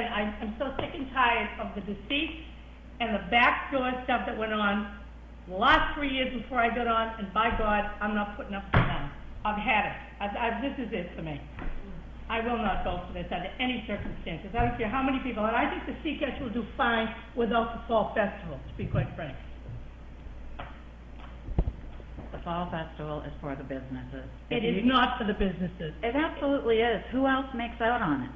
again, I'm so sick and tired of the deceit and the backdoor stuff that went on the last 3 years before I got on, and by God, I'm not putting up with that. I've had it. This is it for me. I will not go for this under any circumstances. I don't care how many people, and I think the Seacatch will do fine without the Fall Festival, to be quite frank. The Fall Festival is for the businesses. It is not for the businesses. It absolutely is. Who else makes out on it?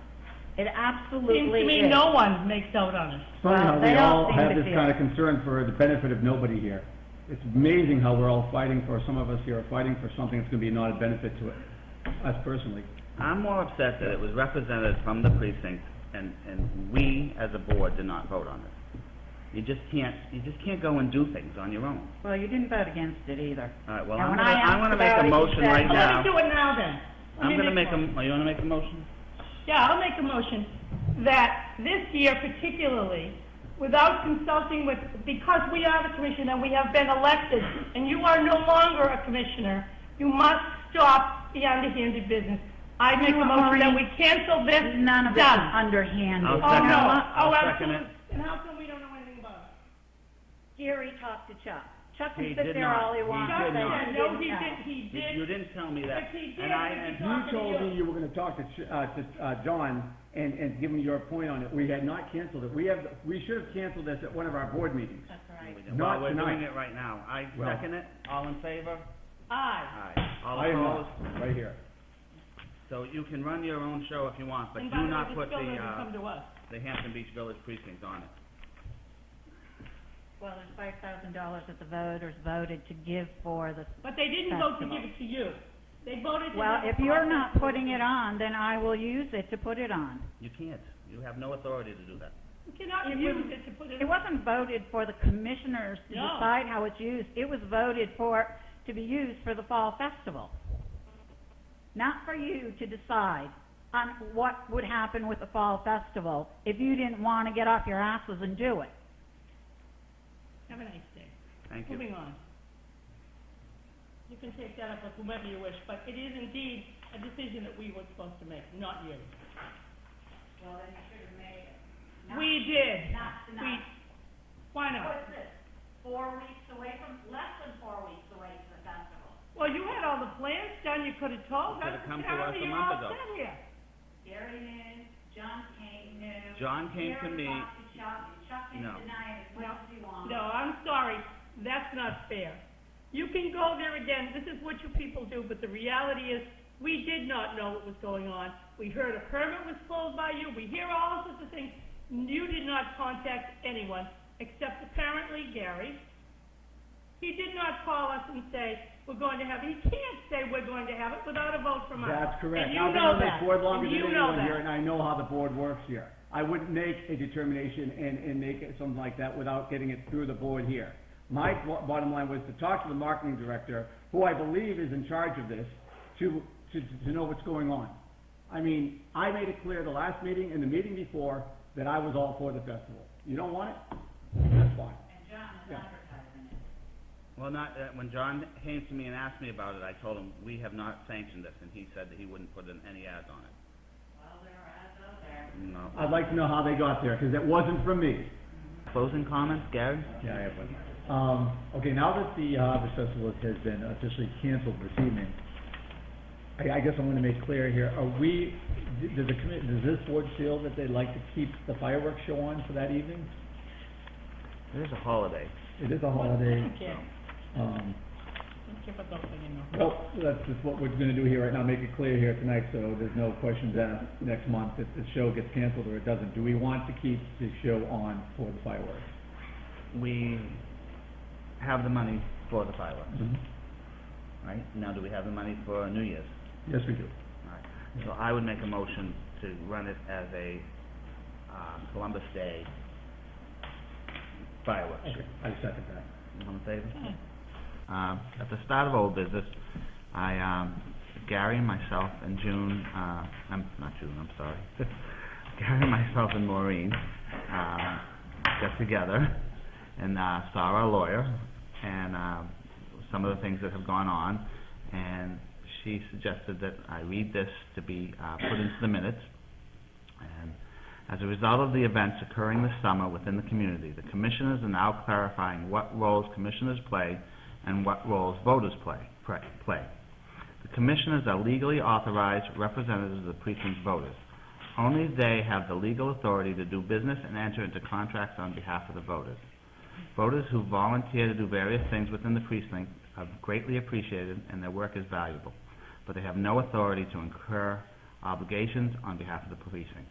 It absolutely Seems to me is. no one makes out on it. Funny how they we all all seem have to this feel kind it. of concern for the benefit of nobody here. It's amazing how we're all fighting for, some of us here are fighting for something that's going to be not a benefit to us personally. I'm more upset that it was represented from the precinct, and we as a board did not vote on it. You just can't go and do things on your own. Well, you didn't vote against it either. All right, well, And I'm going to make a motion right Well, now. let me do it now then. I'm going to make a, you want to make a motion? Yeah, I'll make a motion that this year particularly, without consulting with, because we are the commission and we have been elected, and you are no longer a commissioner, you must stop the underhanded business. I make a motion that we cancel this. None of it is Done. underhanded. I'll Oh, second no. it. Oh, I'll second absolutely. it. And how come we don't know anything about it? Gary talked to Chuck. Chuck can He sit did there not. all he He wants. did but not. he No, didn't he know. did, he did. You didn't tell me that. But he did, And I, but and he You told me you were going to talk to John and give him your point on it. We had not canceled it. We should have canceled this at one of our board meetings. That's right. Not we're tonight. doing it right now. I Well- second it. All in favor? Aye. Aye. All I am opposed? not, right here. So you can run your own show if you want, but And do by the way, not this put bill doesn't come to us. the Hampton Beach Village precinct on it. Well, there's $5,000 that the voters voted to give for the. But they didn't vote to Festival. give it to you. They voted to. Well, have if a you're fall not festival. putting it on, then I will use it to put it on. You can't. You have no authority to do that. You cannot It use was- it to put it. It wasn't voted for the commissioners to No. decide how it's used. It was voted for, to be used for the Fall Festival. Not for you to decide on what would happen with the Fall Festival if you didn't want to get off your asses and do it. Have a nice day. Thank you. Moving on. You can take that up with whomever you wish, but it is indeed a decision that we were supposed to make, not you. Well, then you should have made it. We did. Not tonight. Why not? What is this? 4 weeks away from, less than 4 weeks away from the festival. Well, you had all the plans done, you could have told us. Could have come to Apparently us a you're month all ago. set here. Gary knew, John King knew. John came to Gary me. talked to Chuck, and Chuck can No. deny it as much as he wants. No, I'm sorry, that's not fair. You can go there again, this is what you people do, but the reality is, we did not know what was going on. We heard a permit was pulled by you, we hear all sorts of things. You did not contact anyone, except apparently Gary. He did not call us and say, we're going to have it. He can't say we're going to have it without a vote from us. That's correct. And you I've been know on this that. board longer And than you know anyone here, that. and I know how the board works here. I wouldn't make a determination and make it something like that without getting it through the board here. My bottom line was to talk to the marketing director, who I believe is in charge of this, to know what's going on. I mean, I made it clear the last meeting and the meeting before that I was all for the festival. You don't want it? That's fine. And John was Yeah. advertising it. Well, when John came to me and asked me about it, I told him, we have not sanctioned this, and he said that he wouldn't put in any ads on it. Well, there are ads out there. No. I'd like to know how they got there, because it wasn't from me. Closing comments, Gary? Yeah, I have one. Okay, now that the Harvest Festival has been officially canceled this evening, I guess I want to make clear here, does this board feel that they'd like to keep the fireworks show on for that evening? It is a holiday. It is a holiday. Okay. Um, Don't give a thought anymore. Well, that's just what we're going to do here right now, make it clear here tonight, so there's no questions asked next month if the show gets canceled or it doesn't. Do we want to keep the show on for the fireworks? We have the money for the fireworks, Mm-hmm. right? Now, do we have the money for New Year's? Yes, we do. All right. So I would make a motion to run it as a Columbus Day fireworks. Okay, I second that. All in favor? Okay. At the start of old business, Gary and myself and June, I'm not June, I'm sorry. Gary and myself and Maureen got together and saw our lawyer and some of the things that have gone on, and she suggested that I read this to be put into the minutes, and As a result of the events occurring this summer within the community, the commissioners are now clarifying what roles commissioners play and what roles voters play. The commissioners are legally authorized representatives of the precinct's voters. Only they have the legal authority to do business and enter into contracts on behalf of the voters. Voters who volunteer to do various things within the precinct are greatly appreciated and their work is valuable, but they have no authority to incur obligations on behalf of the precinct.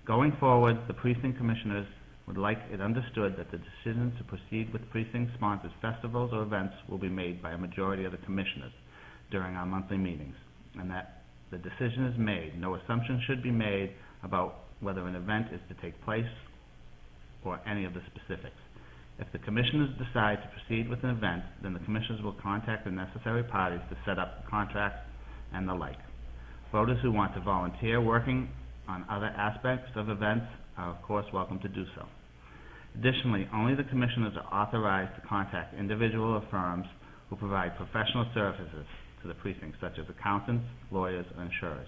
Going forward, the precinct commissioners would like it understood that the decision to proceed with precinct-sponsored festivals or events will be made by a majority of the commissioners during our monthly meetings, and that the decision is made. No assumption should be made about whether an event is to take place or any of the specifics. If the commissioners decide to proceed with an event, then the commissioners will contact the necessary parties to set up contracts and the like. Voters who want to volunteer working on other aspects of events are of course welcome to do so. Additionally, only the commissioners are authorized to contact individual or firms who provide professional services to the precinct, such as accountants, lawyers, or insurers.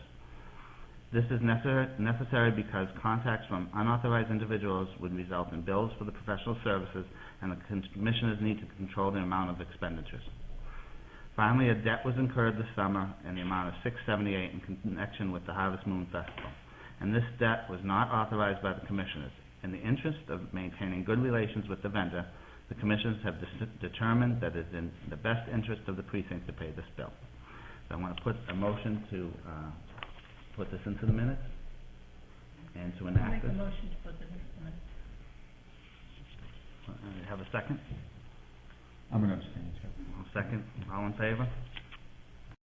This is necessary because contacts from unauthorized individuals would result in bills for the professional services, and the commissioners need to control the amount of expenditures. Finally, a debt was incurred this summer in the amount of $678 in connection with the Harvest Moon Festival, and this debt was not authorized by the commissioners. In the interest of maintaining good relations with the vendor, the commissioners have determined that it is in the best interest of the precinct to pay this bill. So I want to put a motion to put this into the minutes and to enact this. Make a motion to put this into the minutes. Have a second? I'm gonna abstain, Chair. Second, all in favor?